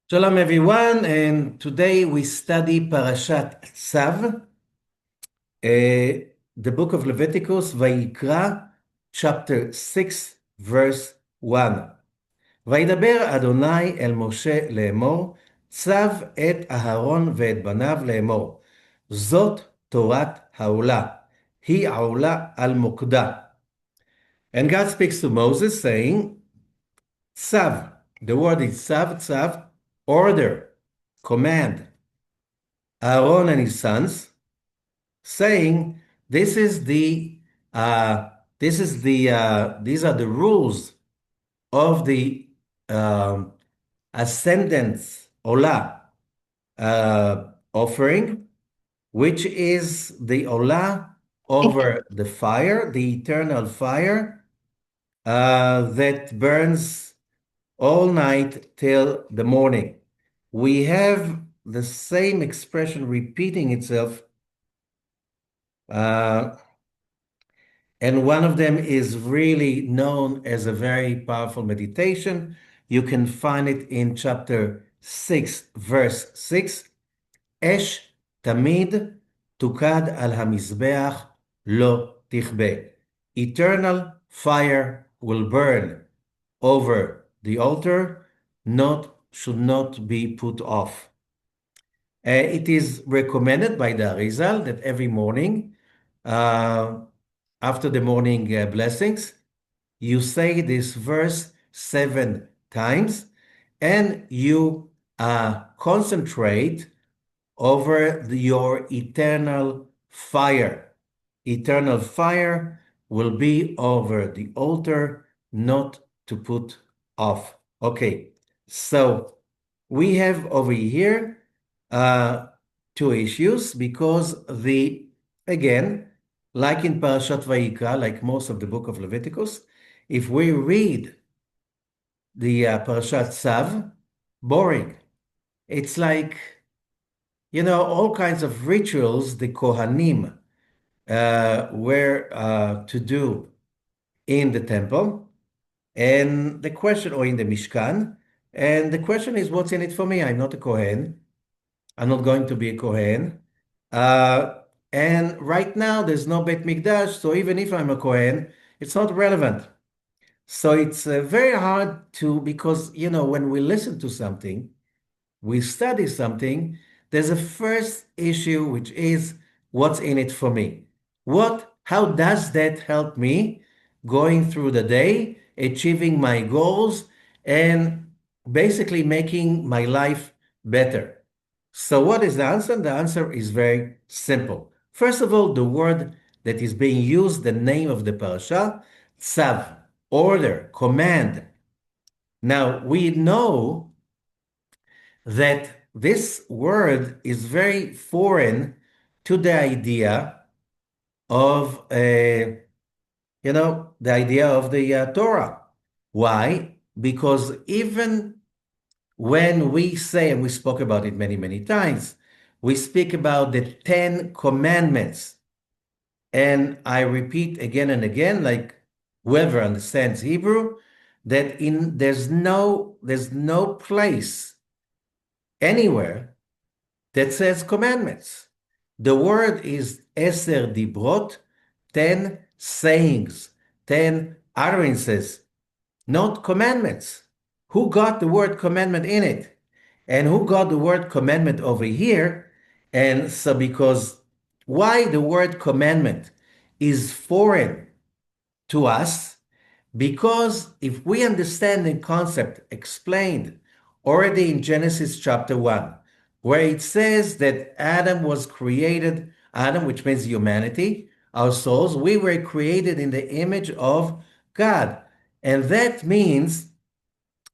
Shalom everyone, and today we study Parashat Tsav, the book of Leviticus, Vayikra, chapter 6, verse 1. וידבר אדוני אל משה לאמור, צב את אהרון ואת בניו לאמור, זאת תורת העולה, היא העולה על מוקדה. And God speaks to Moses saying, Tsav, the word is Tsav, Tsav, order, command. Aaron and his sons, saying, "This is these are the rules of the ascendance Olah offering, which is the Olah over the fire, the eternal fire that burns all night till the morning." We have the same expression repeating itself, and one of them is really known as a very powerful meditation. You can find it in chapter 6, verse 6. אש תמיד תוקד על המזבח, לא תכבה. Eternal fire will burn over the altar, should not be put off. It is recommended by the Arizal that every morning, after the morning blessings, you say this verse 7 times, and you concentrate over your eternal fire. Eternal fire will be over the altar, not to put off. Okay, so we have over here two issues, because again, like in Parashat Vayikra, like most of the book of Leviticus, if we read the Parashat Tsav, boring. It's like, all kinds of rituals the Kohanim were to do in the temple, and the question, or in the Mishkan, and the question is, what's in it for me? I'm not a Kohen. I'm not going to be a Kohen. And right now, there's no Bet Mikdash, so even if I'm a Kohen, it's not relevant. So it's very hard because, when we listen to something, we study something, there's a first issue, which is, what's in it for me? How does that help me going through the day, achieving my goals, and basically making my life better? So what is the answer? The answer is very simple. First of all, the word that is being used, the name of the parasha, tsav, order, command. Now, we know that this word is very foreign to the idea of, the idea of the Torah. Why? Because even when we say, and we spoke about it many, many times, we speak about the 10 commandments. And I repeat again and again, like whoever understands Hebrew, that there's no place anywhere that says commandments. The word is eser dibrot, 10 sayings, 10 utterances, not commandments. Who got the word commandment in it? And who got the word commandment over here? And so why the word commandment is foreign to us? Because if we understand the concept explained already in Genesis chapter 1, where it says that Adam was created, Adam, which means humanity, our souls, we were created in the image of God. And that means,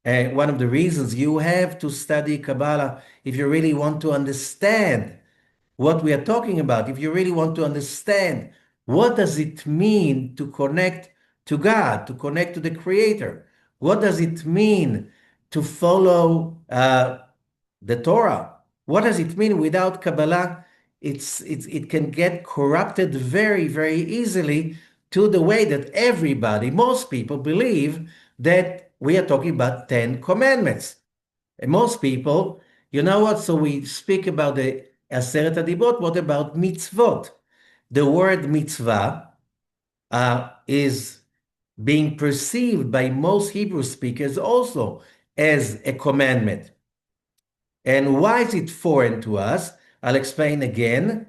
one of the reasons you have to study Kabbalah if you really want to understand what we are talking about, if you really want to understand what does it mean to connect to God, to connect to the Creator. What does it mean to follow the Torah? What does it mean without Kabbalah? It can get corrupted very, very easily to the way that everybody, most people believe that we are talking about 10 commandments. And most people, you know what? So we speak about the Aseret HaDibot. What about mitzvot? The word mitzvah is being perceived by most Hebrew speakers also as a commandment. And why is it foreign to us? I'll explain again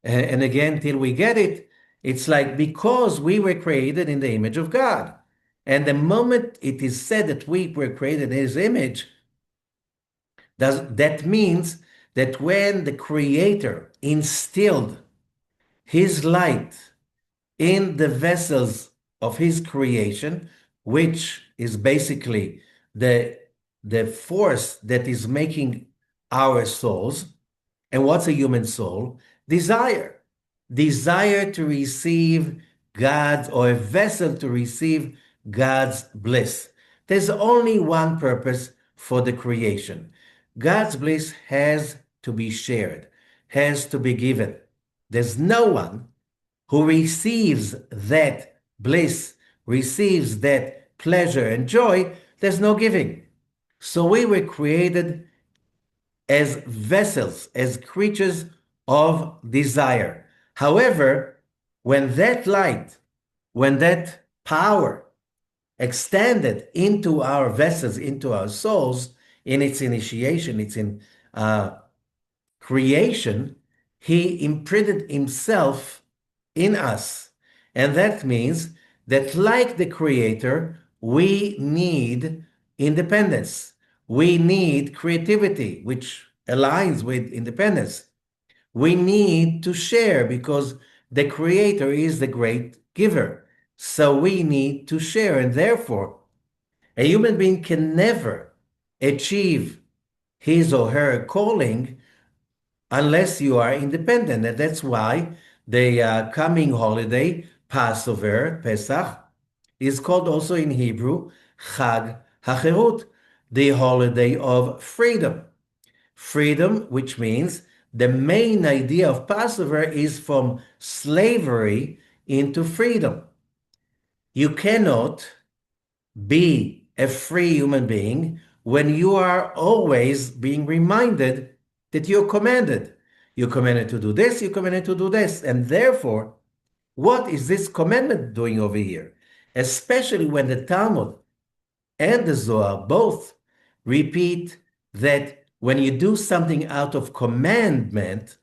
and again till we get it. It's like because we were created in the image of God. And the moment it is said that we were created in his image, that means that when the Creator instilled his light in the vessels of his creation, which is basically the, the force that is making our souls. And what's a human soul? Desire. Desire to receive God's, or a vessel to receive God's bliss. There's only one purpose for the creation. God's bliss has to be shared, has to be given. There's no one who receives that bliss, receives that pleasure and joy, there's no giving. So we were created as vessels, as creatures of desire. However, when that light, when that power extended into our vessels, into our souls, in its initiation, it's in creation, he imprinted himself in us. And that means that, like the Creator, we need independence. We need creativity, which aligns with independence. We need to share because the Creator is the great giver. So we need to share. And therefore, a human being can never achieve his or her calling unless you are independent. And that's why the coming holiday, Passover, Pesach, is called also in Hebrew Chag HaCherut, the holiday of freedom. Freedom, which means the main idea of Passover is from slavery into freedom. You cannot be a free human being when you are always being reminded that you're commanded. You're commanded to do this, you're commanded to do this. And therefore, what is this commandment doing over here? Especially when the Talmud and the Zohar both repeat that when you do something out of commandment,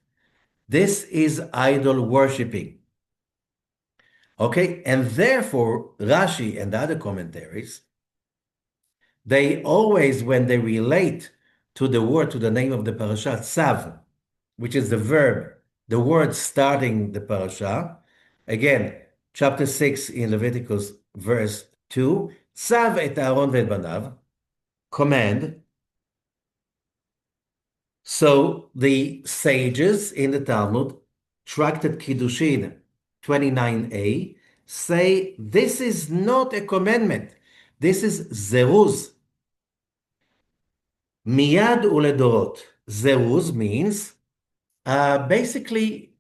this is idol worshiping. Okay, and therefore, Rashi and other commentaries, they always, when they relate to the word, to the name of the parasha, Tsav, which is the verb, the word starting the parasha, again, chapter 6 in Leviticus, verse 2, Tsav et Aaron ve'et banav, command. So the sages in the Talmud, Tractate Kiddushin 29a, say this is not a commandment. This is zeruz. Miyad uledorot. Zeruz means basically,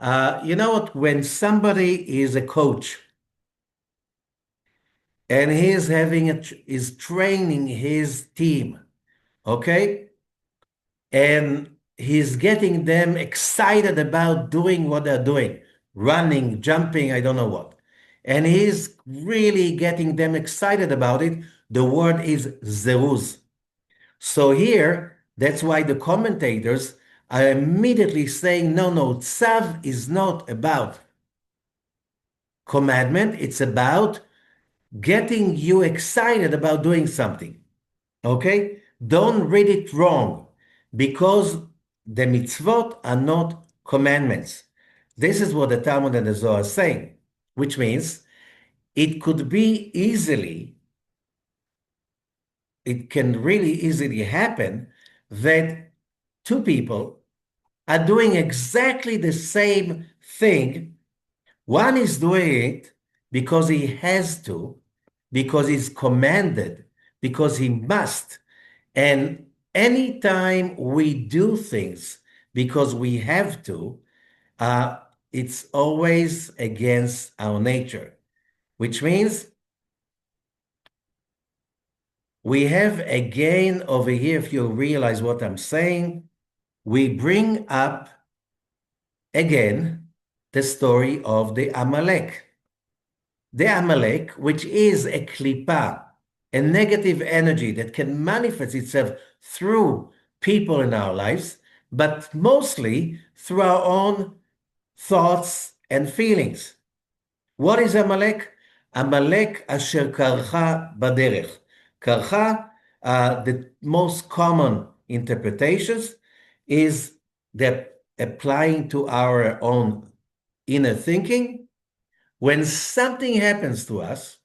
you know what, when somebody is a coach and he is is training his team, okay? And he's getting them excited about doing what they're doing, running, jumping, I don't know what. And he's really getting them excited about it. The word is zeruz. So here, that's why the commentators are immediately saying, no, tsav is not about commandment. It's about getting you excited about doing something. Okay? Don't read it wrong because the mitzvot are not commandments. This is what the Talmud and the Zohar are saying, which means it could be easily, it can really easily happen that two people are doing exactly the same thing. One is doing it because he has to, because he's commanded, because he must. And anytime we do things because we have to, it's always against our nature, which means we have again over here, if you realize what I'm saying, we bring up again the story of the Amalek. The Amalek, which is a klipa, a negative energy that can manifest itself through people in our lives, but mostly through our own thoughts and feelings. What is Amalek? Amalek asher karcha baderech. Karcha, the most common interpretations is that applying to our own inner thinking. When something happens to us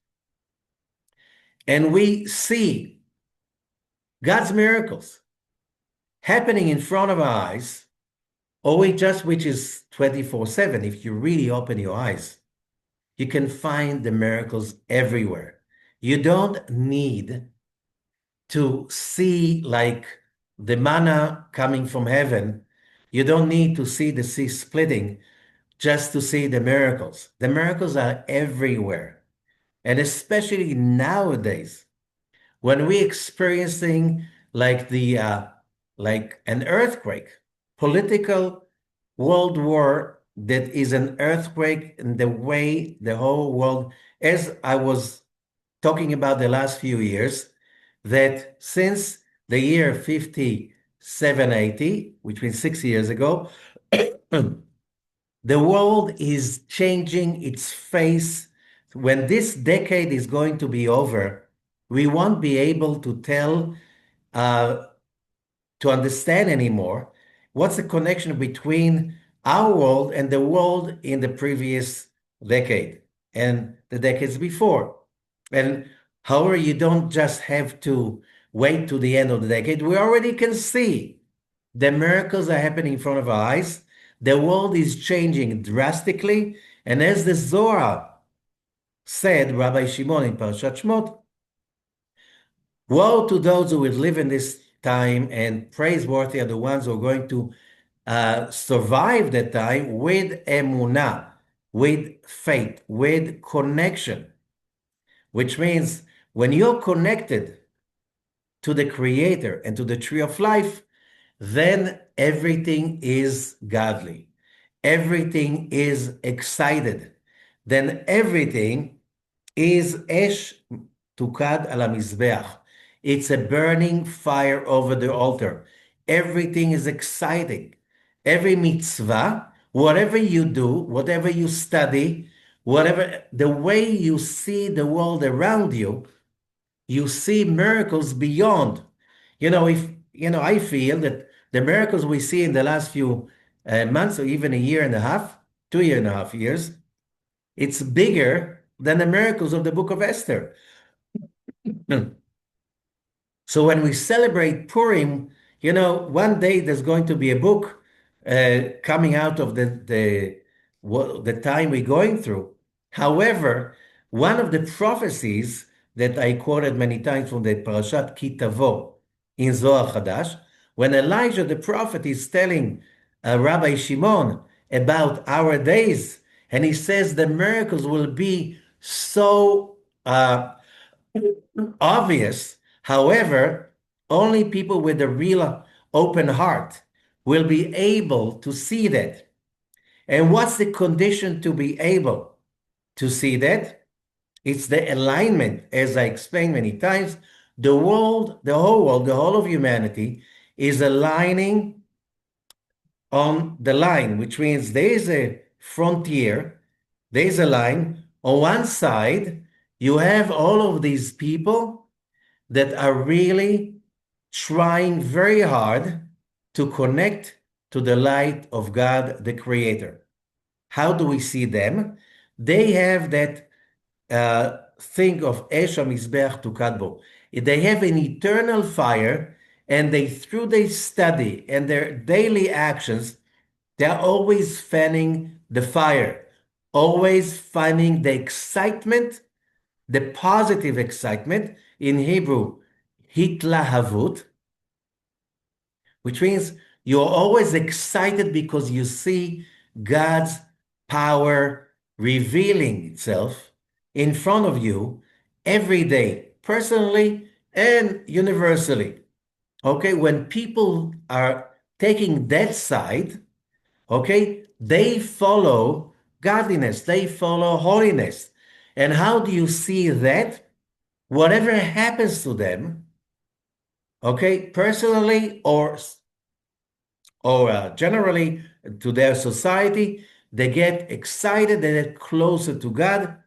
and we see God's miracles happening in front of our eyes, or which is 24/7, if you really open your eyes, you can find the miracles everywhere. You don't need to see like the manna coming from heaven. You don't need to see the sea splitting just to see the miracles. The miracles are everywhere. And especially nowadays, when we're experiencing like like an earthquake, political world war that is an earthquake in the way the whole world, as I was talking about the last few years, that since the year 5780, which means 6 years ago, the world is changing its face. When this decade is going to be over, we won't be able to tell, uh, to understand anymore what's the connection between our world and the world in the previous decade and the decades before. And however, you don't just have to wait to the end of the decade. We already can see the miracles are happening in front of our eyes. The world is changing drastically. And as the Zohar said, Rabbi Shimon in Parashat Shmot, woe to those who will live in this time, and praiseworthy are the ones who are going to survive that time with emunah, with faith, with connection, which means when you're connected to the Creator and to the tree of life, then everything is godly. Everything is excited. Then everything is esh tukad al mizbeach. It's a burning fire over the altar. Everything is exciting. Every mitzvah, whatever you do, whatever you study, whatever the way you see the world around you, you see miracles beyond. If I feel that the miracles we see in the last few months, or even a year and a half, 2.5 years, it's bigger than the miracles of the book of Esther. So when we celebrate Purim, one day there's going to be a book coming out of the time we're going through. However, one of the prophecies that I quoted many times from the Parashat Ki Tavo in Zohar Chadash, when Elijah the prophet is telling Rabbi Shimon about our days, and he says the miracles will be so obvious. However, only people with a real open heart will be able to see that. And what's the condition to be able to see that? It's the alignment, as I explained many times. The world, the whole world, the whole of humanity is aligning on the line, which means there is a frontier, there is a line. On one side, you have all of these people that are really trying very hard to connect to the light of God, the Creator. How do we see them? They have that thing of Esh HaMizbeach Tukad Bo. They have an eternal fire, and through their study and their daily actions, they're always fanning the fire, always finding the excitement, the positive excitement, in Hebrew, hitlahavut, which means you're always excited because you see God's power revealing itself in front of you every day, personally and universally. Okay, when people are taking that side, okay, they follow godliness, they follow holiness. And how do you see that? Whatever happens to them, okay, personally or generally to their society, they get excited, they get closer to God,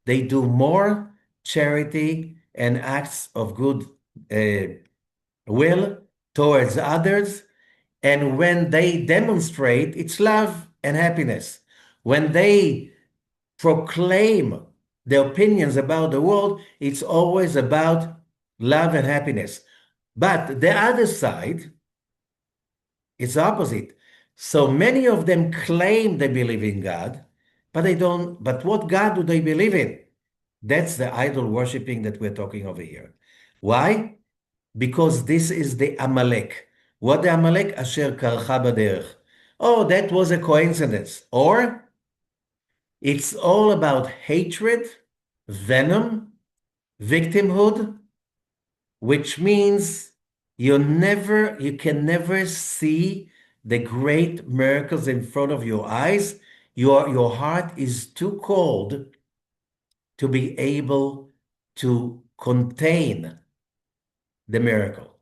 they do more charity and acts of good uh, will towards others. And when they demonstrate, it's love and happiness. When they proclaim their opinions about the world, it's always about love and happiness. But the other side, it's opposite. So many of them claim they believe in God, but they don't. But what God do they believe in? That's the idol worshiping that we're talking over here. Why? Because this is the Amalek. What the Amalek? Asher karcha baderech. Oh, that was a coincidence. Or it's all about hatred, venom, victimhood, which means you can never see the great miracles in front of your eyes. Your heart is too cold to be able to contain the miracle.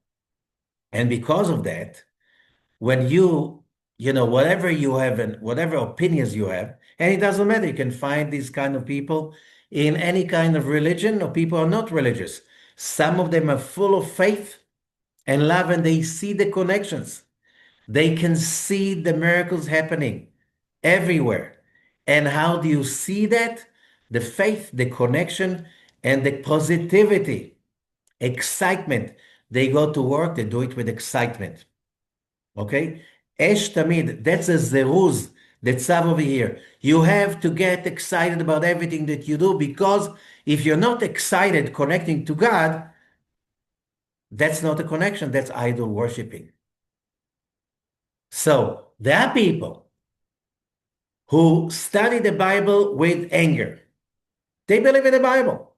And because of that, when whatever you have and whatever opinions you have, and it doesn't matter, you can find these kind of people in any kind of religion, or people are not religious. Some of them are full of faith and love, and they see the connections. They can see the miracles happening everywhere. And how do you see that? The faith, the connection, and the positivity, excitement. They go to work, they do it with excitement. Okay? Esh tamid, that's a zeruz, the tsav over here. You have to get excited about everything that you do, because if you're not excited connecting to God, that's not a connection, that's idol worshiping. So there are people who study the Bible with anger. They believe in the Bible.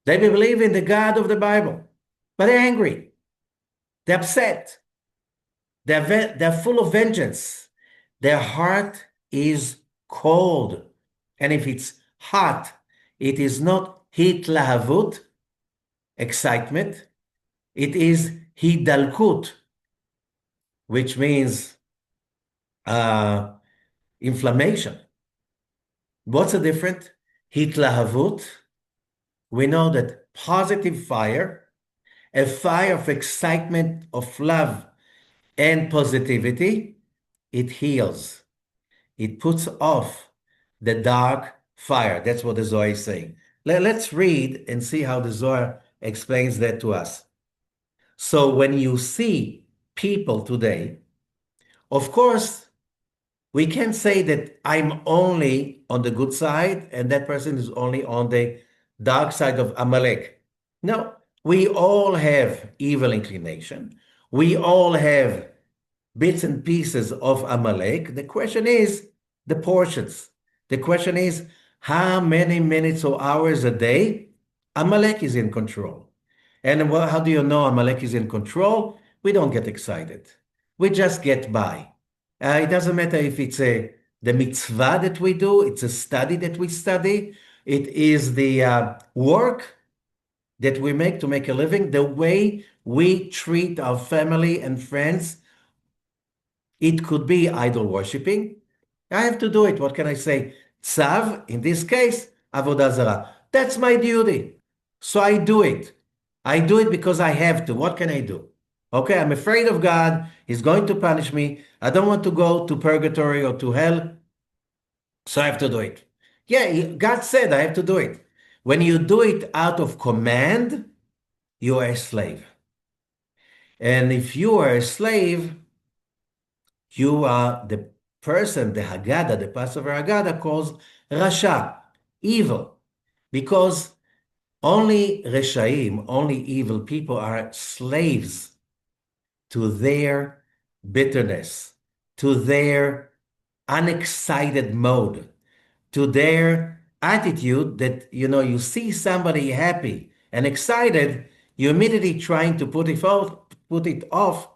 They believe in the God of the Bible, but they're angry. They're upset. They're full of vengeance. Their heart is cold. And if it's hot, it is not hitlahavut, excitement. It is hidalkut, which means uh, inflammation. What's the difference? Hitlahavut, we know that positive fire, a fire of excitement, of love and positivity, it heals. It puts off the dark fire. That's what the Zohar is saying. Let's read and see how the Zohar explains that to us. So when you see people today, of course, we can't say that I'm only on the good side and that person is only on the dark side of Amalek. No, we all have evil inclination. We all have bits and pieces of Amalek. The question is the portions. The question is how many minutes or hours a day Amalek is in control. And how do you know Amalek is in control? We don't get excited. We just get by. It doesn't matter if it's the mitzvah that we do, it's a study that we study, it is the work that we make to make a living, the way we treat our family and friends. It could be idol worshiping. I have to do it. What can I say? Tsav, in this case, avodah zarah. That's my duty. So I do it. I do it because I have to. What can I do? Okay, I'm afraid of God. He's going to punish me. I don't want to go to purgatory or to hell. So I have to do it. Yeah, God said I have to do it. When you do it out of command, you are a slave. And if you are a slave, you are the person, the Haggadah, the Passover Haggadah calls Rasha, evil, because only Reshaim, only evil people are slaves to their bitterness, to their unexcited mode, to their attitude that, you see somebody happy and excited, you're immediately trying to put it off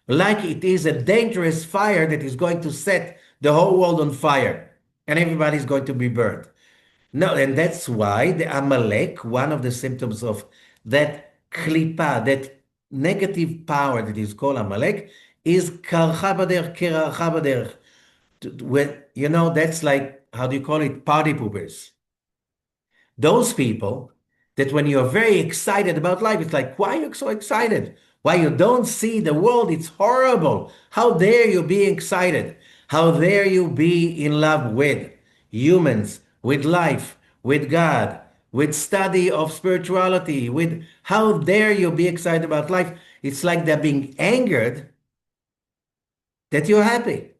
like it is a dangerous fire that is going to set the whole world on fire and everybody's going to be burned. No, and that's why the Amalek, one of the symptoms of that klipa, that negative power that is called Amalek, is karcha baderech, kerarcha baderech. When, that's like, how do you call it? Party poopers. Those people that when you're very excited about life, it's like, why are you so excited? Why you don't see the world? It's horrible. How dare you be excited? How dare you be in love with humans, with life, with God, with study of spirituality, with how dare you be excited about life? It's like they're being angered that you're happy.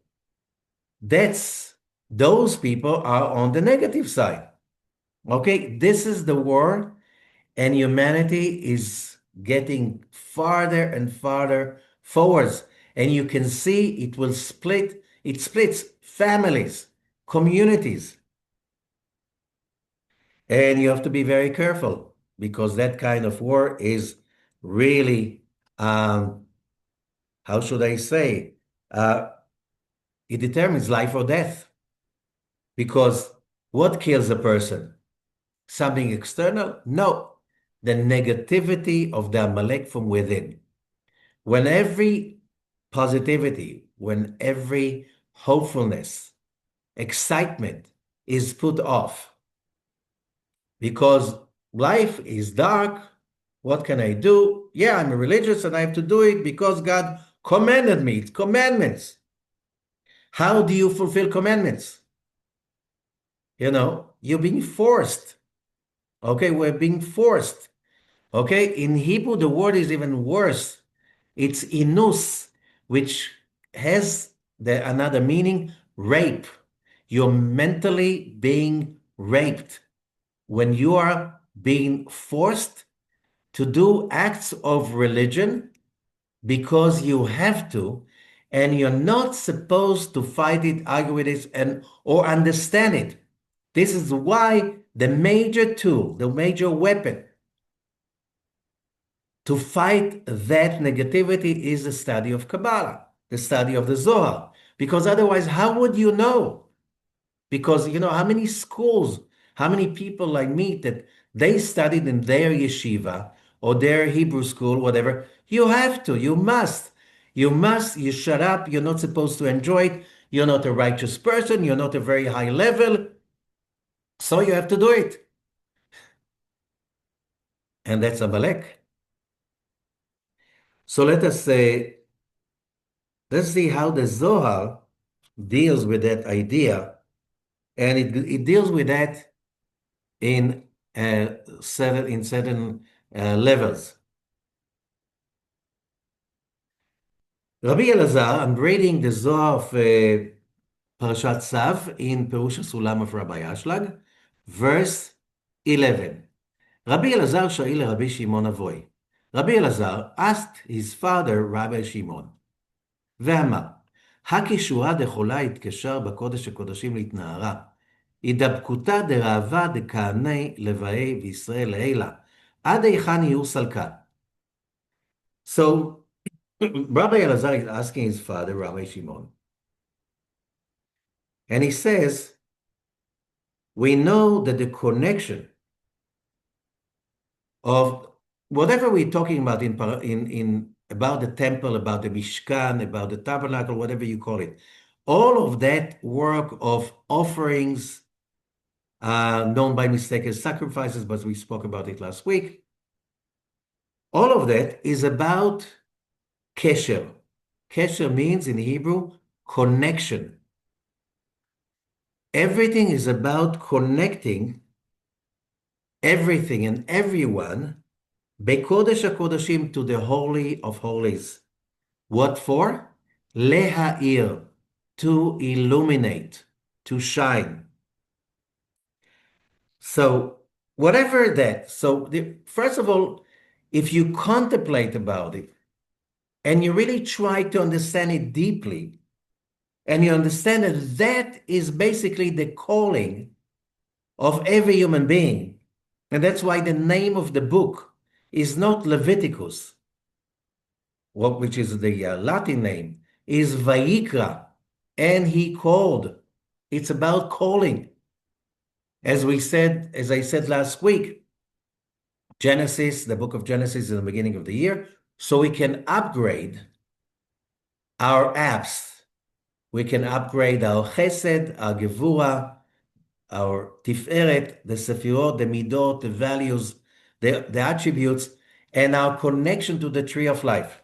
Those people are on the negative side. Okay, this is the war, and humanity is getting farther and farther forwards. And you can see it splits families, communities. And you have to be very careful because that kind of war is really, how should I say, uh, it determines life or death. Because what kills a person? Something external? No. The negativity of the Amalek from within. When every positivity, when every hopefulness, excitement is put off because life is dark, what can I do? Yeah, I'm religious and I have to do it because God commanded me. It's commandments. How do you fulfill commandments? You're being forced. Okay, we're being forced. Okay, in Hebrew, the word is even worse. It's inus, which has another meaning, rape. You're mentally being raped when you are being forced to do acts of religion because you have to, and you're not supposed to fight it, argue with it, or understand it. This is why the major tool, the major weapon to fight that negativity is the study of Kabbalah, the study of the Zohar. Because otherwise, how would you know? Because how many schools, how many people I meet that they studied in their yeshiva or their Hebrew school, whatever. You have to, you must. You shut up. You're not supposed to enjoy it. You're not a righteous person. You're not a very high level. So you have to do it. And that's Amalek. So let's see how the Zohar deals with that idea. And it deals with that in certain levels. Rabbi Elazar, I'm reading the Zohar of Parashat Tsav in Perush Sulam of Rabbi Ashlag, verse 11. Rabbi Elazar Shail Rabbi Shimon Avoy. Rabbi Elazar asked his father, Rabbi Shimon, ואמר, הכישורה דחולה התקשר בקודש הקודשים להתנערה. הידבקותה דראבה דכהני לבאי וישראל לעילה. עד היכן יהיו סלקה. So, Rabbi Elazar is asking his father, Rabbi Shimon, and he says, we know that the connection of whatever we're talking about in about the temple, about the Mishkan, about the tabernacle, whatever you call it, all of that work of offerings, known by mistake as sacrifices, but we spoke about it last week, all of that is about kesher. Kesher means in Hebrew, connection. Everything is about connecting everything and everyone, Bekodesh HaKodashim, to the Holy of Holies. What for? Leha'ir, to illuminate, to shine. So whatever that, first of all, if you contemplate about it and you really try to understand it deeply, and you understand that that is basically the calling of every human being, and that's why the name of the book is not Leviticus, which is the Latin name, is Vayikra, and he called. It's about calling. As I said last week, Genesis, the book of Genesis is in the beginning of the year, so we can upgrade our apps. We can upgrade our Chesed, our Gevura, our Tiferet, the Sefirot, the Midot, the values, the attributes, and our connection to the tree of life.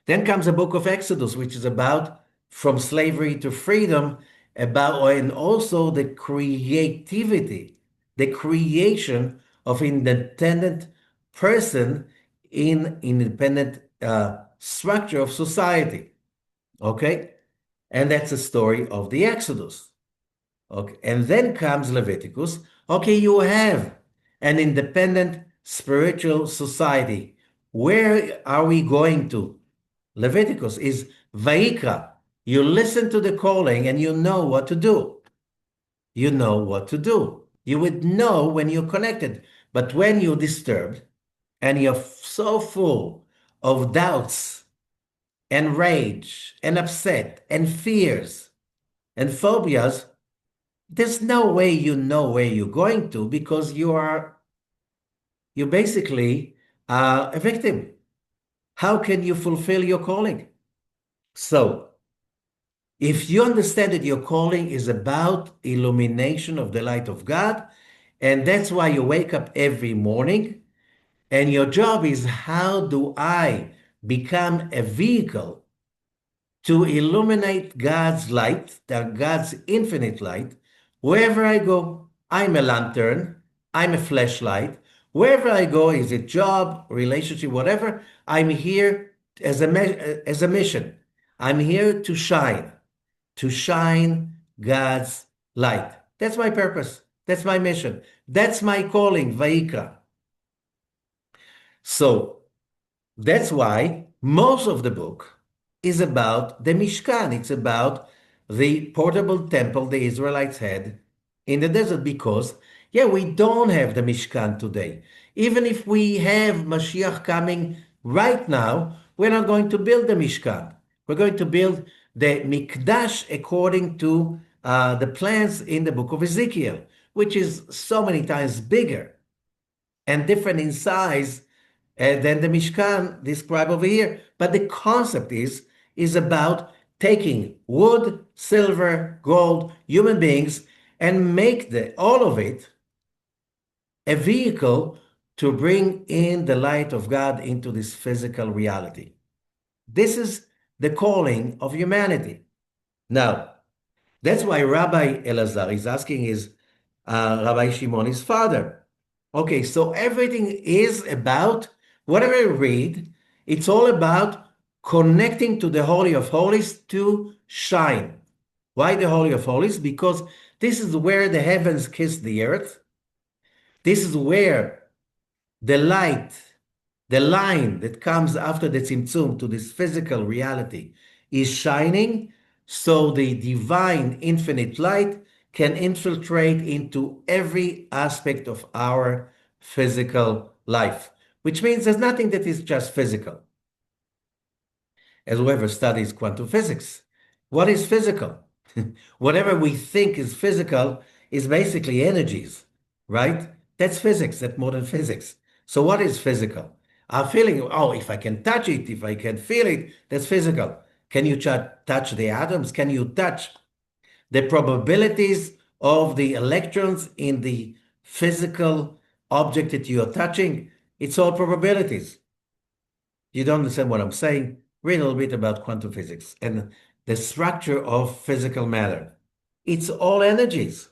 Then comes the book of Exodus, which is about from slavery to freedom, and also the creativity, the creation of independent person in independent structure of society. Okay? And that's the story of the Exodus. Okay, and then comes Leviticus. Okay, you have an independent spiritual society. Where are we going to? Leviticus is Vaikra. You listen to the calling and you know what to do. You know what to do. You would know when you're connected. But when you're disturbed and you're so full of doubts and rage and upset and fears and phobias, there's no way you know where you're going to because you're basically a victim. How can you fulfill your calling? So, if you understand that your calling is about illumination of the light of God, and that's why you wake up every morning, and your job is how do I become a vehicle to illuminate God's light, God's infinite light, wherever I go. I'm a lantern, I'm a flashlight. Wherever I go, is it job, relationship, whatever, I'm here as a mission. I'm here to shine God's light. That's my purpose. That's my mission. That's my calling, Vaikra. So that's why most of the book is about the Mishkan. It's about the portable temple the Israelites had in the desert because, yeah, we don't have the Mishkan today. Even if we have Mashiach coming right now, we're not going to build the Mishkan. We're going to build the Mikdash according to the plans in the book of Ezekiel, which is so many times bigger and different in size than the Mishkan described over here. But the concept is about taking wood, silver, gold, human beings, and make all of it a vehicle to bring in the light of God into this physical reality. This is the calling of humanity. Now, that's why Rabbi Elazar is asking Rabbi Shimon, his father. Okay, so everything is about, whatever I read, it's all about connecting to the Holy of Holies to shine. Why the Holy of Holies? Because this is where the heavens kiss the earth. This is where the light, the line that comes after the Tzimtzum to this physical reality is shining, so the divine infinite light can infiltrate into every aspect of our physical life, which means there's nothing that is just physical. As whoever studies quantum physics, what is physical? Whatever we think is physical is basically energies, right? That's physics, that's modern physics. So what is physical? Our feeling, oh, if I can touch it, if I can feel it, that's physical. Can you touch the atoms? Can you touch the probabilities of the electrons in the physical object that you are touching? It's all probabilities. You don't understand what I'm saying? Read a little bit about quantum physics and the structure of physical matter. It's all energies.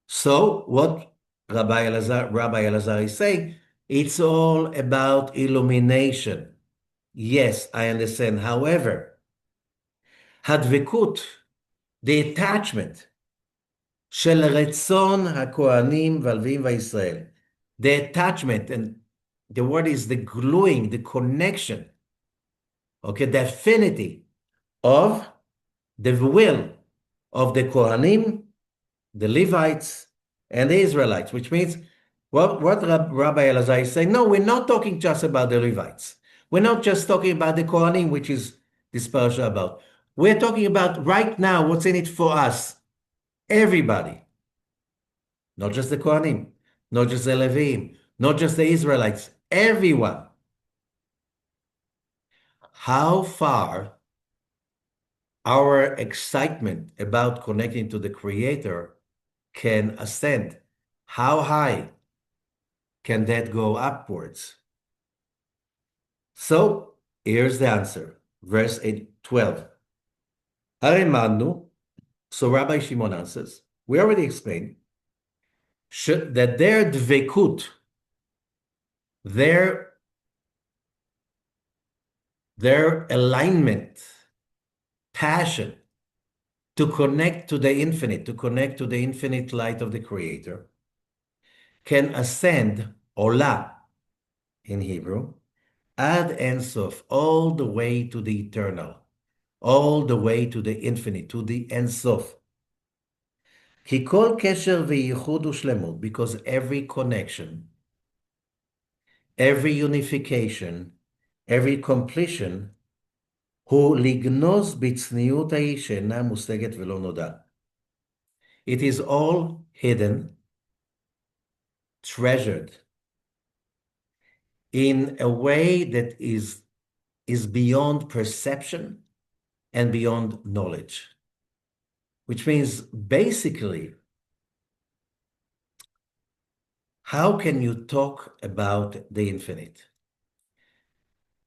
So what Rabbi Elazar is saying, it's all about illumination. Yes, I understand. However, הדבקות, the attachment של רצון הכהנים והלוויים וישראל, the attachment, and the word is the gluing, the connection, okay, the affinity of the will of the Kohanim, the Levites, and the Israelites, which means What Rabbi Elazar is saying, no, we're not talking just about the Levites. We're not just talking about the Kohanim, which is this parasha about. We're talking about right now what's in it for us, everybody, not just the Kohanim, not just the Levim, not just the Israelites, everyone. How far our excitement about connecting to the Creator can ascend? How high can that go upwards? So here's the answer. Verse 12. Haremanu, so Rabbi Shimon answers, we already explained that their dvekut, their alignment, passion to connect to the infinite, to connect to the infinite light of the Creator, can ascend, ola in Hebrew, ad ensof, all the way to the eternal, all the way to the infinite, to the ensof. כי כל קשר וייחוד ושלמות, because every connection, every unification, every completion, הוא לגנוז בצניעות ההיא שאינה מושגת ולא נודע. It is all hidden, treasured, in a way that is beyond perception and beyond knowledge. Which means basically, how can you talk about the infinite?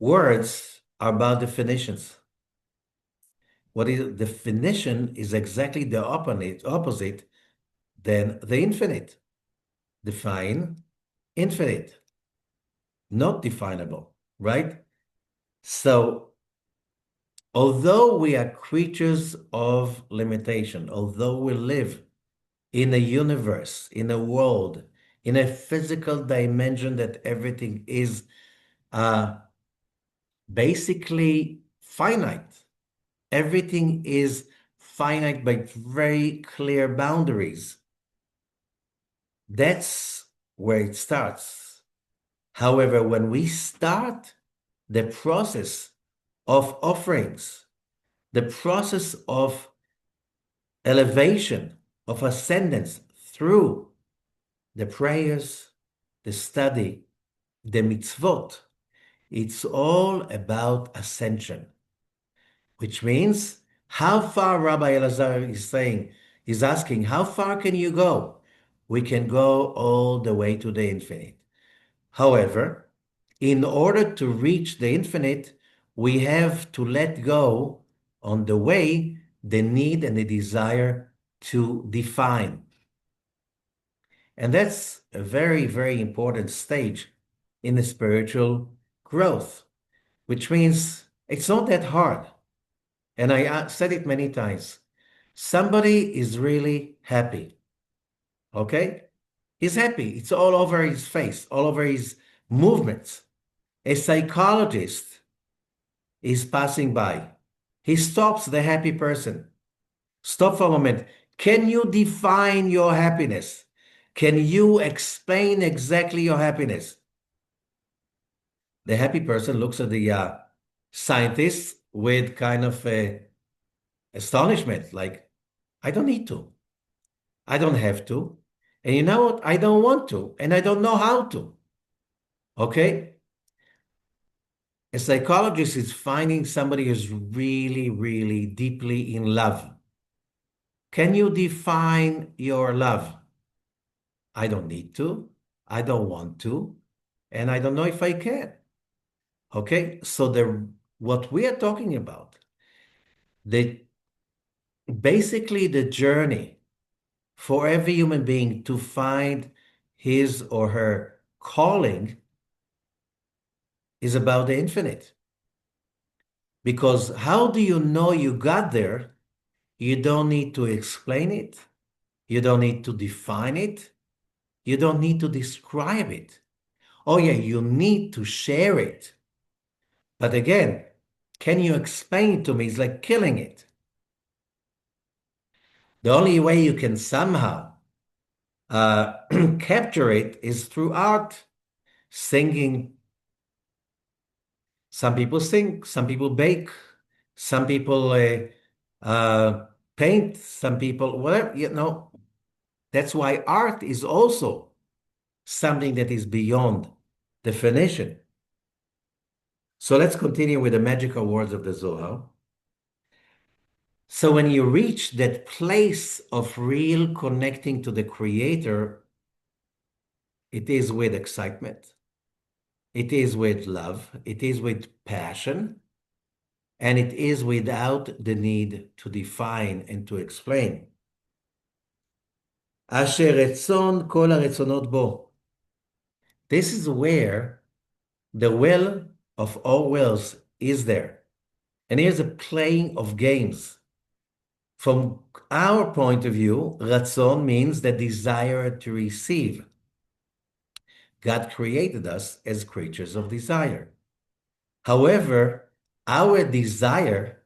Words are about definitions. What is definition is exactly the opposite than the infinite. Define infinite, not definable, right? So, although we are creatures of limitation, although we live in a universe, in a world, in a physical dimension that everything is basically finite. Everything is finite by very clear boundaries. That's where it starts. However, when we start the process of offerings, the process of elevation, of ascendance through the prayers, the study, the mitzvot, it's all about ascension, which means how far Rabbi Elazar is asking, how far can you go? We can go all the way to the infinite. However, in order to reach the infinite, we have to let go on the way the need and the desire to define. And that's a very, very important stage in the spiritual growth, which means it's not that hard. And I said it many times. Somebody is really happy, okay? He's happy. It's all over his face, all over his movements. A psychologist is passing by. He stops the happy person. Stop for a moment. Can you define your happiness? Can you explain exactly your happiness? The happy person looks at the scientist with kind of astonishment, like, I don't need to. I don't have to. And you know what? I don't want to, and I don't know how to. Okay? A psychologist is finding somebody who's really, really deeply in love. Can you define your love? I don't need to. I don't want to. And I don't know if I can. Okay? So what we are talking about, basically the journey for every human being to find his or her calling is about the infinite. Because how do you know you got there? You don't need to explain it. You don't need to define it. You don't need to describe it. Oh yeah, you need to share it. But again, can you explain it to me? It's like killing it. The only way you can somehow capture it is through art, singing. Some people sing, some people bake, some people paint, some people whatever, That's why art is also something that is beyond definition. So let's continue with the magical words of the Zohar. So when you reach that place of real connecting to the Creator, it is with excitement, it is with love, it is with passion, and it is without the need to define and to explain. אשר רצון כל הרצונות בו. This is where the will of all wills is there. And here's a playing of games. From our point of view, ratzon means the desire to receive. God created us as creatures of desire. However, our desire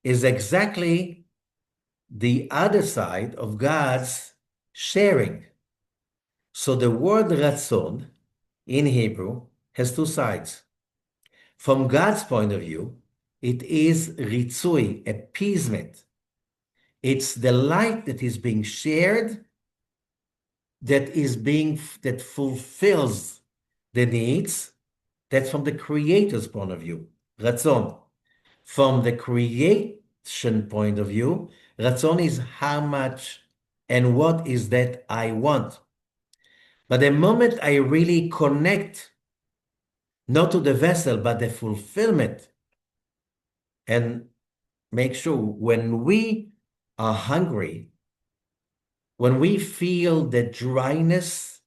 is exactly the other side of God's sharing. So the word ratzon in Hebrew has two sides. From God's point of view, it is ritzui, appeasement. It's the light that is being shared, that fulfills the needs. That's from the Creator's point of view, ratzon. From the creation point of view, ratzon is how much and what is that I want. But the moment I really connect, not to the vessel, but the fulfillment, and make sure when we are hungry, when we feel the dryness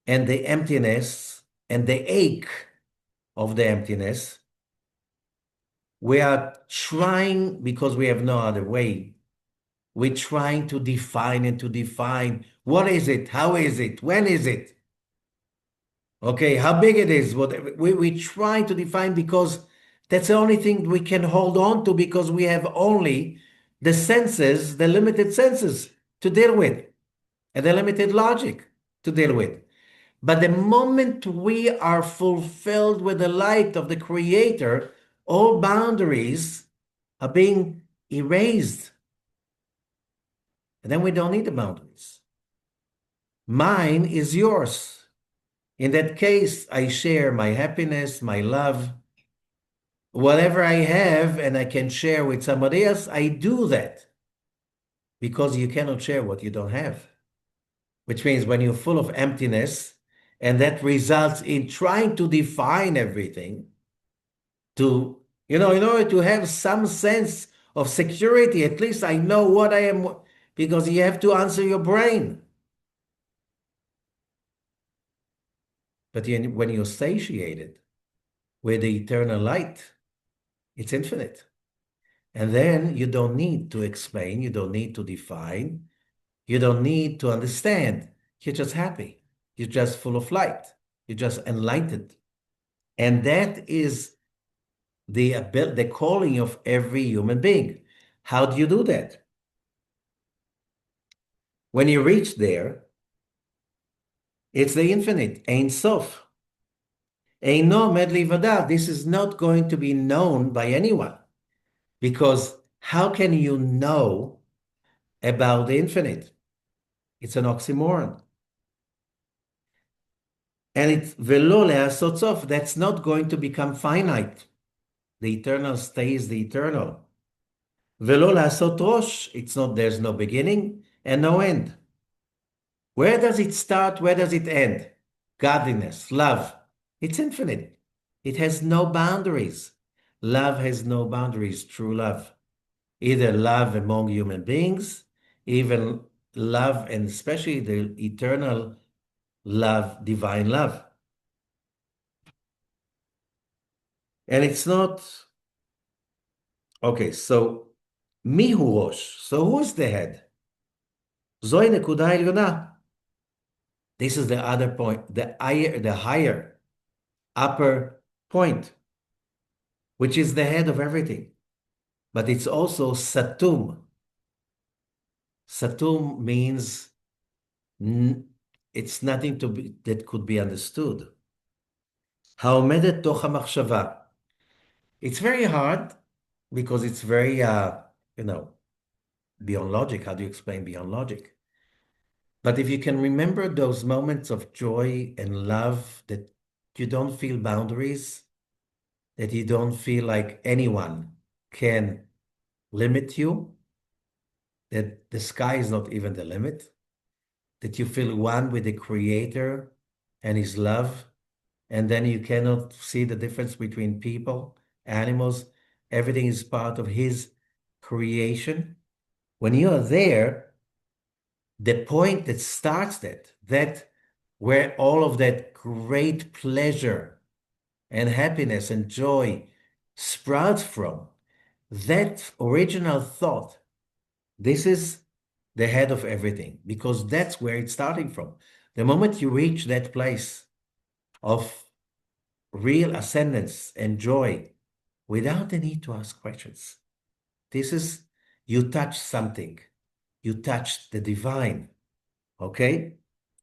and the emptiness and the ache of the emptiness, we are trying, because we have no other way, we're trying to define and to define what is it, how is it, when is it, okay, how big it is. What we try to define because that's the only thing we can hold on to, because we have only the senses, the limited senses to deal with, and the limited logic to deal with. But the moment we are fulfilled with the light of the Creator, all boundaries are being erased. And then we don't need the boundaries. Mine is yours. In that case, I share my happiness, my love, whatever I have, and I can share with somebody else. I do that because you cannot share what you don't have, which means when you're full of emptiness, and that results in trying to define everything in order to have some sense of security. At least I know what I am, because you have to answer your brain. But when you're satiated with the eternal light, it's infinite. And then you don't need to explain, you don't need to define, you don't need to understand. You're just happy. You're just full of light. You're just enlightened. And that is the calling of every human being. How do you do that? When you reach there, it's the infinite, Ein Sof. Eino med livadav. This is not going to be known by anyone, because how can you know about the infinite? It's an oxymoron. And it's velo le'asot sof. That's not going to become finite. The eternal stays the eternal. Velo le'asot rosh. There's no beginning and no end. Where does it start? Where does it end? Godliness, love. It's infinite. It has no boundaries. Love has no boundaries, true love. Either love among human beings, even love, and especially the eternal love, divine love. And it's not, okay, so mihu rosh. So who's the head? Zoi nekuda elyon. This is the other point, the higher, upper point, which is the head of everything. But it's also satum. Satum means N- It's nothing that could be understood. העומדת תוך המחשבה. It's very hard because it's very, you know, beyond logic. How do you explain beyond logic? But if you can remember those moments of joy and love that you don't feel boundaries, that you don't feel like anyone can limit you, that the sky is not even the limit, that you feel one with the Creator and His love, and then you cannot see the difference between people, animals, everything is part of His creation. When you are there, the point that starts that where all of that great pleasure and happiness and joy sprouts from, that original thought, this is the head of everything, because that's where it's starting from. The moment you reach that place of real ascendance and joy without the need to ask questions, this is, you touch something, you touch the divine, okay?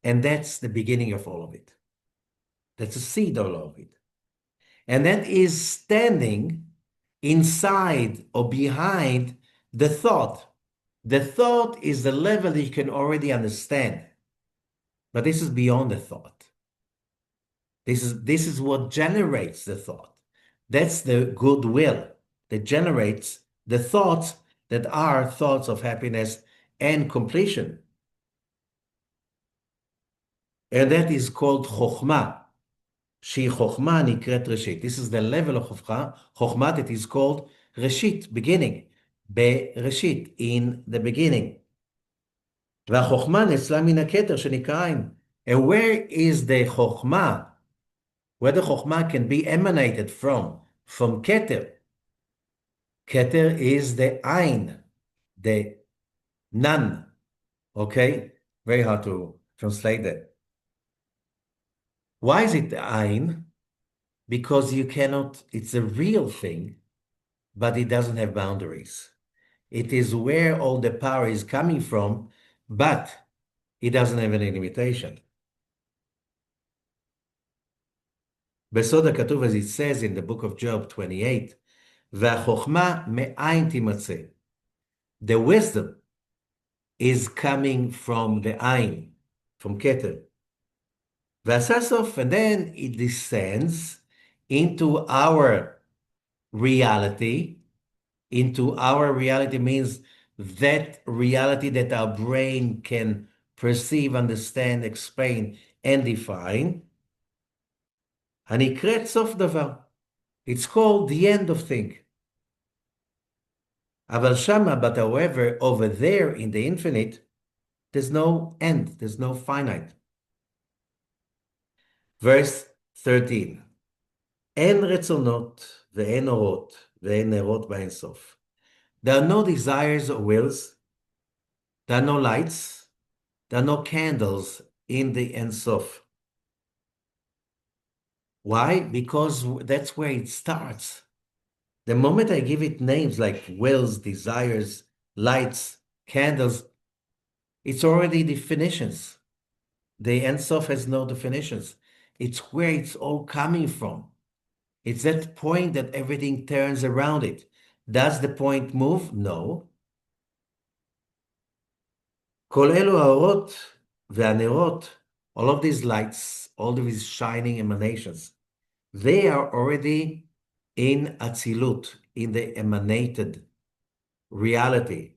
And that's the beginning of all of it. That's the seed of all of it. And that is standing inside or behind the thought. The thought is the level that you can already understand, but this is beyond the thought. This is what generates the thought. That's the goodwill that generates the thoughts that are thoughts of happiness and completion. And that is called chokhmah. שהיא חוכמה נקראת ראשית. This is the level of חוכמה that is called ראשית, beginning, בראשית, in the beginning. והחוכמה נצלה מן הכתר שנקרא עין. And where is the חוכמה? Where the חוכמה can be emanated from כתר. כתר is the עין, the none. Okay? Very hard to translate that. Why is it the עין? Because you cannot, it's a real thing, but it doesn't have boundaries. It is where all the power is coming from, but it doesn't have any limitation. בסוד הכתוב, as it says in the book of Job 28, והחוכמה מאין תימצא. The wisdom is coming from the ain, from Keter. והססוף, and then it descends into our reality. Into our reality means that reality that our brain can perceive, understand, explain, and define. הנקראת סוף דבר. It's called the end of thing. אבל שמה, but however, over there in the infinite, there's no end, there's no finite. Verse 13. אין רצונות ואין אורות ואין נרות באין סוף. There are no desires or wills. There are no lights. There are no candles in the Ein Sof. Why? Because that's where it starts. The moment I give it names like wills, desires, lights, candles, it's already definitions. The Ein Sof has no definitions. It's where it's all coming from. It's that point that everything turns around it. Does the point move? No. כל אלו האורות והנרות, all of these lights, all of these shining emanations, they are already in Atzilut, in the emanated reality.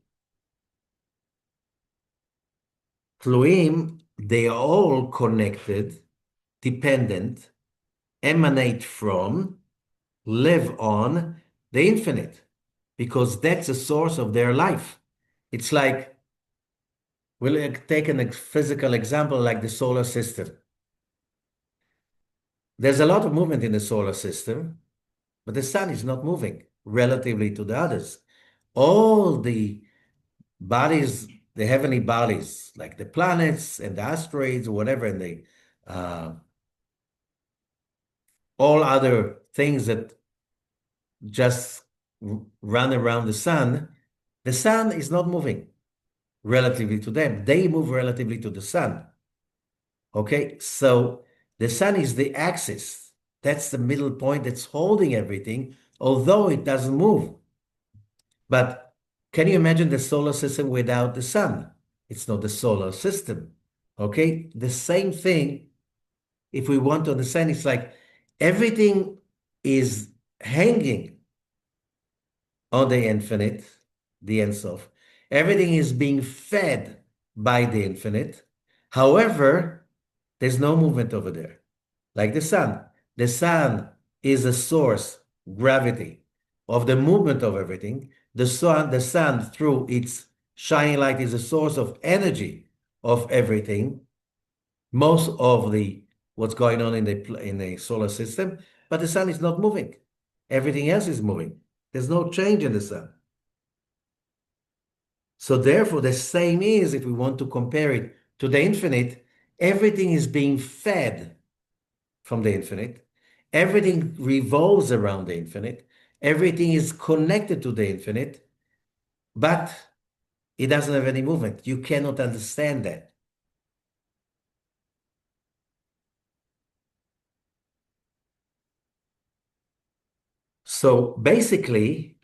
תלויים, they are all connected, dependent, emanate from, live on the infinite, because that's the source of their life. It's like, we'll take a physical example like the solar system. There's a lot of movement in the solar system, but the sun is not moving relatively to the others. All the bodies, the heavenly bodies, like the planets and the asteroids or whatever, and the all other things that just run around the sun is not moving. relatively to them. They move relatively to the sun. Okay, so the sun is the axis. That's the middle point that's holding everything, although it doesn't move. But can you imagine the solar system without the sun? It's not the solar system. Okay, the same thing, if we want to understand, it's like everything is hanging on the infinite, the Ein Sof. Everything is being fed by the infinite. However, there's no movement over there. Like the sun. The sun is a source, gravity, of the movement of everything. The sun through its shining light is a source of energy of everything. Most of the what's going on in the solar system, but the sun is not moving. Everything else is moving. There's no change in the sun. So therefore, the same is, if we want to compare it to the infinite, everything is being fed from the infinite. Everything revolves around the infinite. Everything is connected to the infinite, but it doesn't have any movement. You cannot understand that. So basically,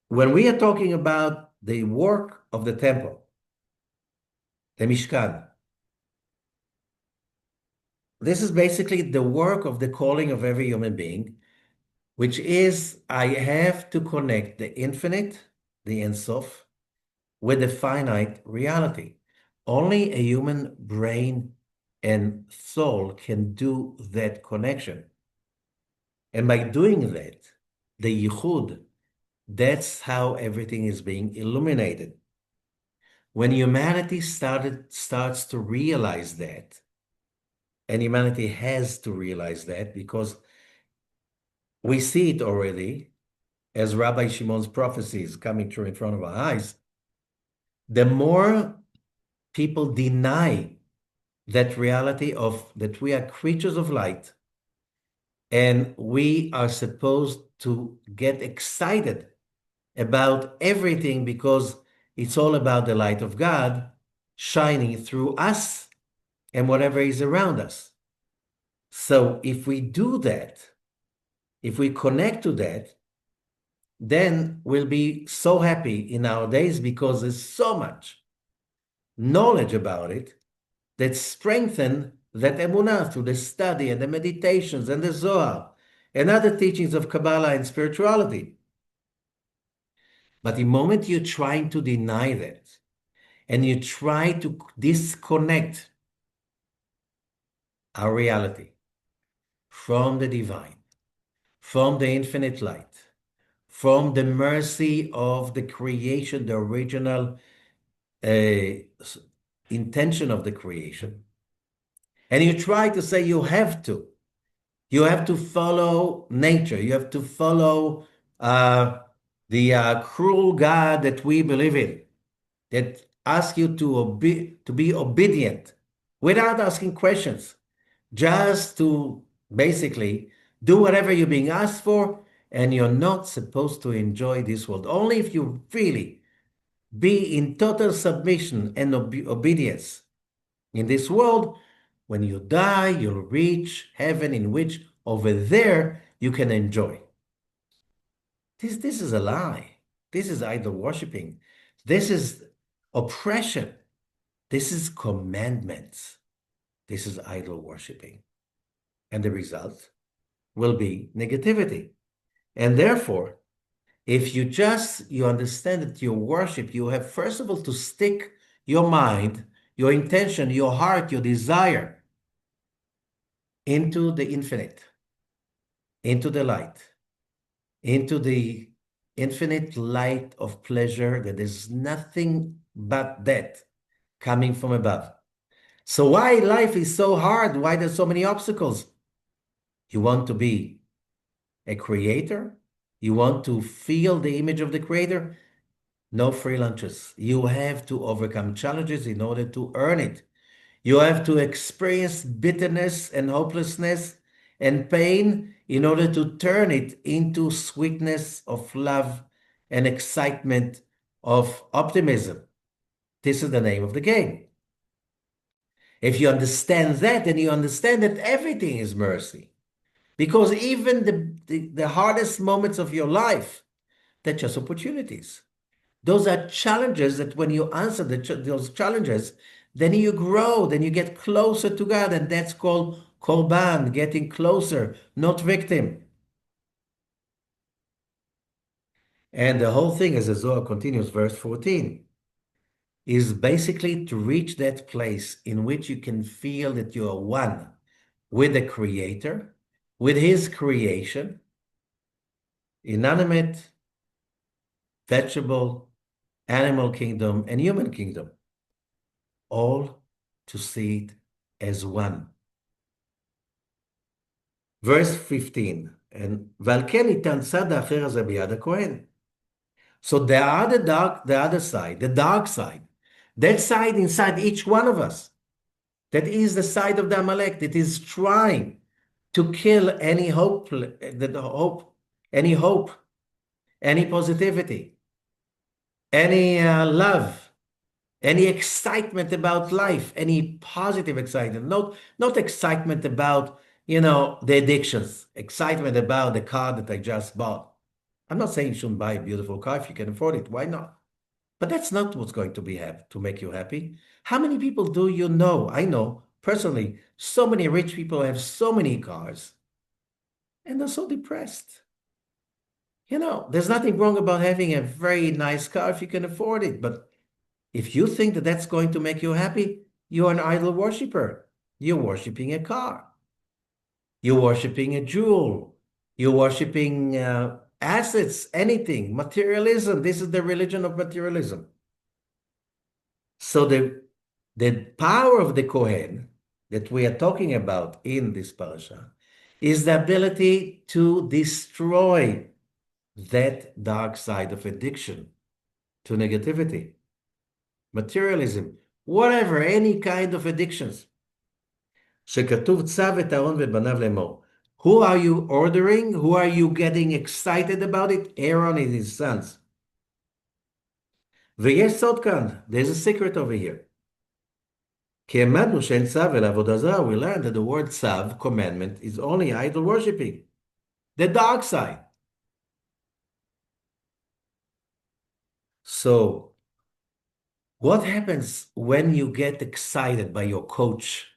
when we are talking about the work of the temple, the Mishkan, this is basically the work of the calling of every human being, which is I have to connect the infinite, the Ein Sof, with the finite reality. Only a human brain and soul can do that connection. And by doing that, the Yichud, that's how everything is being illuminated. When humanity starts to realize that, and humanity has to realize that because we see it already as Rabbi Shimon's prophecies coming true in front of our eyes, the more people deny that reality of that we are creatures of light and we are supposed to get excited about everything because it's all about the light of God shining through us and whatever is around us. So if we do that, if we connect to that, then we'll be so happy in our days because there's so much knowledge about it that strengthen that emunah through the study and the meditations and the Zohar and other teachings of Kabbalah and spirituality. But the moment you're trying to deny that and you try to disconnect our reality from the divine, from the infinite light, from the mercy of the creation, the original intention of the creation, and you try to say you have to follow nature, you have to follow the cruel God that we believe in, that asks you to be obedient without asking questions, just to basically do whatever you're being asked for, and you're not supposed to enjoy this world. Only if you really be in total submission and obedience in this world, when you die, you'll reach heaven in which over there you can enjoy. This is a lie. This is idol worshiping. This is oppression. This is commandments. This is idol worshiping. And the result will be negativity. And therefore, if you understand that your worship, you have first of all to stick your mind, your intention, your heart, your desire into the infinite, into the light, into the infinite light of pleasure that is nothing but that coming from above. So why life is so hard? Why there's so many obstacles? You want to be a creator? You want to feel the image of the creator? No free lunches. You have to overcome challenges in order to earn it. You have to experience bitterness and hopelessness and pain in order to turn it into sweetness of love and excitement of optimism. This is the name of the game. If you understand that, then you understand that everything is mercy. Because even the hardest moments of your life, they're just opportunities. Those are challenges that when you answer those challenges, then you grow, then you get closer to God, and that's called korban, getting closer, not victim. And the whole thing, as the Zohar continues, verse 14, is basically to reach that place in which you can feel that you are one with the Creator, with His creation, inanimate, vegetable, animal kingdom, and human kingdom, all to see it as one. Verse 15, and ועל כן ניתן צד האחר הזה ביד הכהן. So there are the other side, the dark side, that side inside each one of us, that is the side of the Amalek that is trying to kill any hope, any hope, any positivity, any love, any excitement about life, any positive excitement, not excitement about, the addictions, excitement about the car that I just bought. I'm not saying you shouldn't buy a beautiful car if you can afford it. Why not? But that's not what's going to to make you happy. How many people do you know? I know personally, so many rich people have so many cars and they're so depressed. There's nothing wrong about having a very nice car if you can afford it. But if you think that that's going to make you happy, you're an idol worshiper. You're worshiping a car. You're worshiping a jewel. You're worshiping assets, anything, materialism. This is the religion of materialism. So the power of the Kohen that we are talking about in this parasha is the ability to destroy that dark side of addiction to negativity, materialism, whatever, any kind of addictions. שכתוב צו את אהרון ואת בניו לאמור. Who are you ordering? Who are you getting excited about it? Aaron and his sons. ויש סוד כאן. There's a secret over here. כי העמדנו שאין צו אלא עבודה זרה. We learned that the word tsav, commandment, is only idol worshipping. The dark side. So, what happens when you get excited by your coach?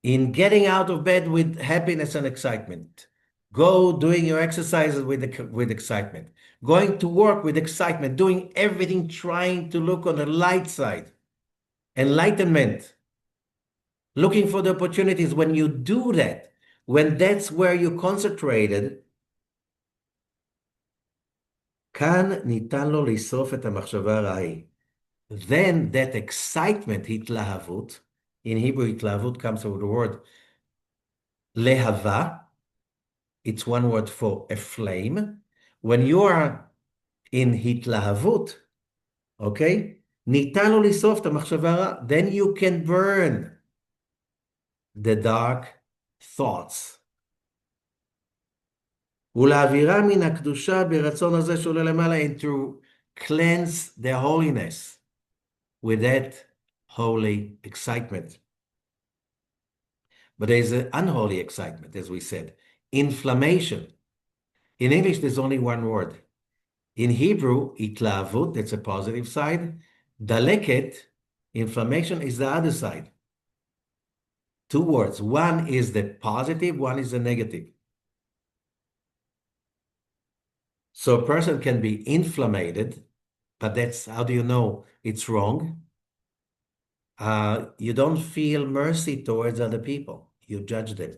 In getting out of bed with happiness and excitement, go doing your exercises with excitement, going to work with excitement, doing everything trying to look on the light side, enlightenment, looking for the opportunities. When you do that, when that's where you concentrated, כאן ניתן לו לשרוף את המחשבה הרעה ההיא. Then that excitement, התלהבות, in Hebrew, התלהבות comes from the word lehava. It's one word for a flame. When you are in התלהבות, okay, ניתן לו לשרוף את המחשבה הרעה, then you can burn the dark thoughts. ולהעבירה מן הקדושה ברצון הזה שעולה למעלה, and to cleanse the holiness with that holy excitement. But there's an unholy excitement, as we said, inflammation. In English, there's only one word. In Hebrew, התלהבות, that's a positive side. דלקת, inflammation, is the other side. Two words. One is the positive, one is the negative. So a person can be inflamed, but that's, how do you know it's wrong? You don't feel mercy towards other people. You judge them.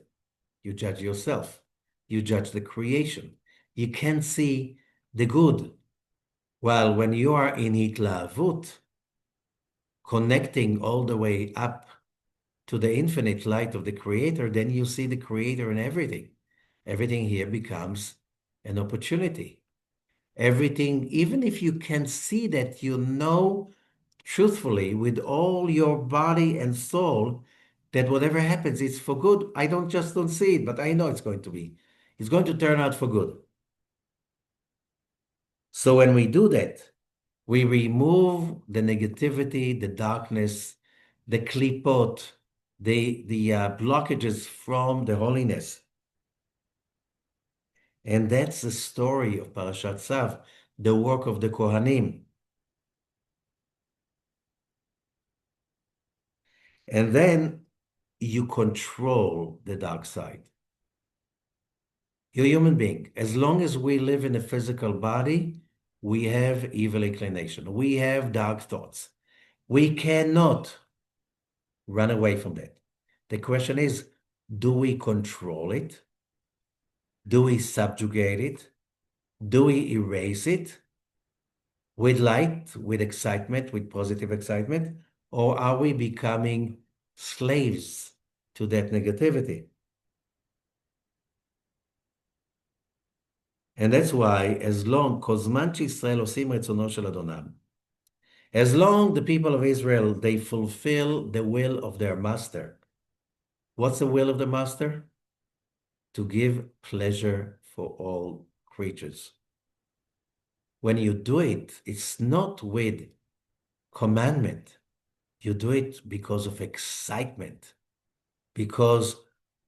You judge yourself. You judge the creation. You can't see the good. While when you are in התלהבות, connecting all the way up to the infinite light of the Creator, then you see the Creator in everything. Everything here becomes an opportunity. Everything, even if you can see that, truthfully with all your body and soul that whatever happens, it's for good. I don't see it, but I know it's going to turn out for good. So when we do that, We remove the negativity, the darkness, the klipot, the blockages from the holiness. And that's the story of Parashat Tsav, the work of the Kohanim. And then you control the dark side. You're a human being. As long as we live in a physical body, we have evil inclination. We have dark thoughts. We cannot run away from that. The question is, do we control it? Do we subjugate it? Do we erase it with light, with excitement, with positive excitement? Or are we becoming slaves to that negativity? And that's why, as long, as long the people of Israel, they fulfill the will of their master. What's the will of the master? To give pleasure for all creatures. When you do it, it's not with commandment. You do it because of excitement, because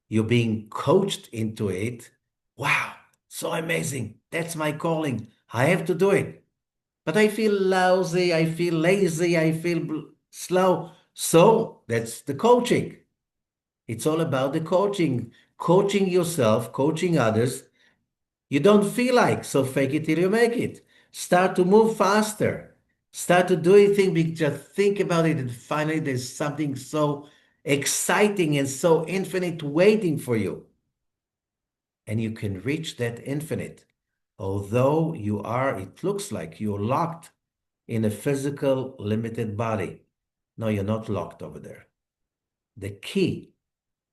you're being coached into it. Wow, so amazing. That's my calling. I have to do it. But I feel lousy, I feel lazy, I feel slow. So that's the coaching. It's all about the coaching yourself, coaching others. You don't feel like, so fake it till you make it. Start to move faster. Start to do anything, just think about it, and finally there's something so exciting and so infinite waiting for you. And you can reach that infinite. Although it looks like you're locked in a physical, limited body. No, you're not locked over there. The key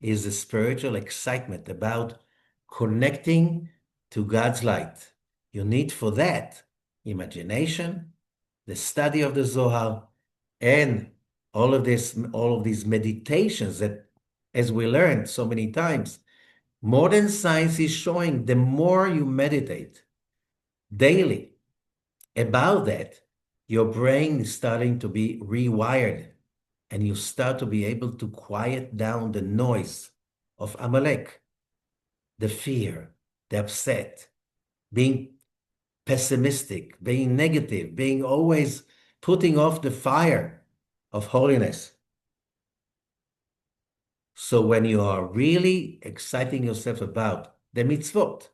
is the spiritual excitement about connecting to God's light. You need for that imagination, the study of the Zohar, and all of these meditations that, as we learned so many times, modern science is showing the more you meditate daily about that, your brain is starting to be rewired and you start to be able to quiet down the noise of Amalek, the fear, the upset, being pessimistic, being negative, being always putting off the fire of holiness. So when you are really exciting yourself about the mitzvot,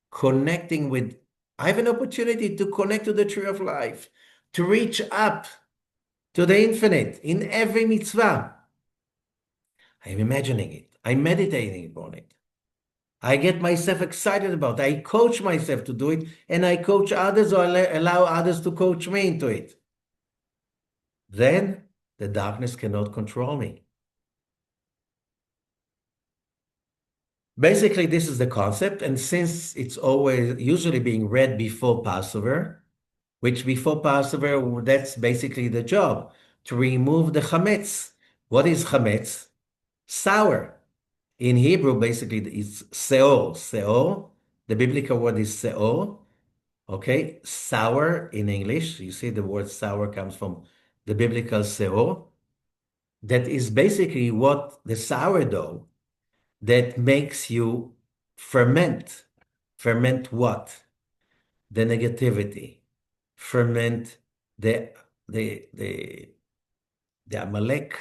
connecting with, I have an opportunity to connect to the tree of life, to reach up to the infinite in every mitzvah. I'm imagining it. I'm meditating upon it. I get myself excited about it. I coach myself to do it, and I coach others or allow others to coach me into it. Then the darkness cannot control me. Basically, this is the concept. And since it's always usually being read before Passover, which before Passover, that's basically the job, to remove the chametz. What is chametz? Sour. In Hebrew, basically, it's seor. Seor, the biblical word is seor. Okay, sour in English. You see the word sour comes from the biblical seor. That is basically what the sourdough that makes you ferment. Ferment what? The negativity. Ferment the the the the Amalek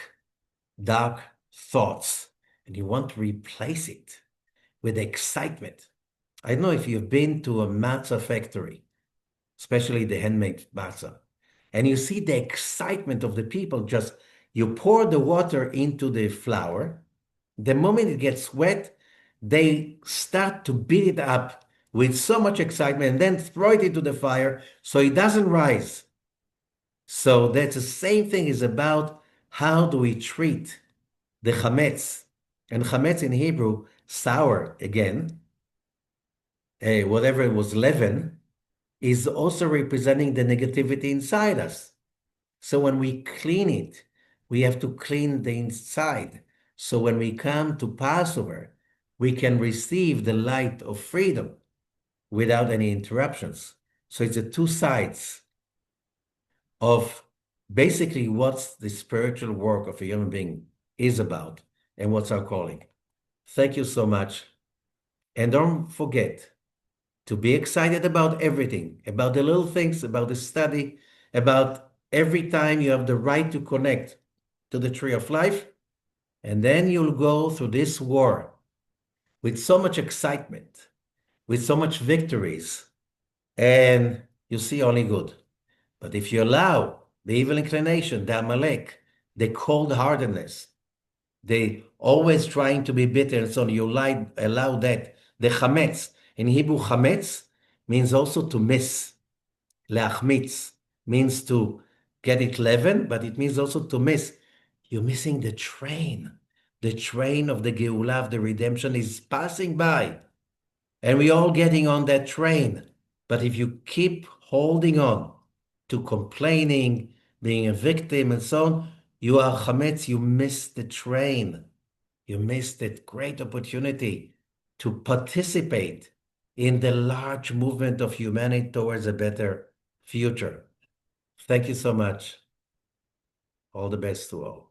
dark thoughts, and you want to replace it with excitement. I don't know if you've been to a matzah factory, especially the handmade matzah, and you see the excitement of the people. Just you pour the water into the flour. The moment it gets wet, they start to beat it up with so much excitement and then throw it into the fire so it doesn't rise. So that's the same thing is about how do we treat the chametz. And chametz in Hebrew, sour again, whatever it was leaven, is also representing the negativity inside us. So when we clean it, we have to clean the inside. So when we come to Passover, we can receive the light of freedom without any interruptions. So it's the two sides. of basically what's the spiritual work of a human being is about and what's our calling. Thank you so much. And don't forget to be excited about everything, about the little things, about the study, about every time you have the right to connect to the tree of life. And then you'll go through this war with so much excitement, with so much victories, and you see only good. But if you allow the evil inclination, the Amalek, the cold-heartedness, they always trying to be bitter, and so on, you allow that. The chametz, in Hebrew, chametz means also to miss. Leachmitz means to get it leavened, but it means also to miss. You're missing the train. The train of the Geulah, of the redemption, is passing by. And we're all getting on that train. But if you keep holding on to complaining, being a victim, and so on, you are chametz, you miss the train. You miss that great opportunity to participate in the large movement of humanity towards a better future. Thank you so much. All the best to all.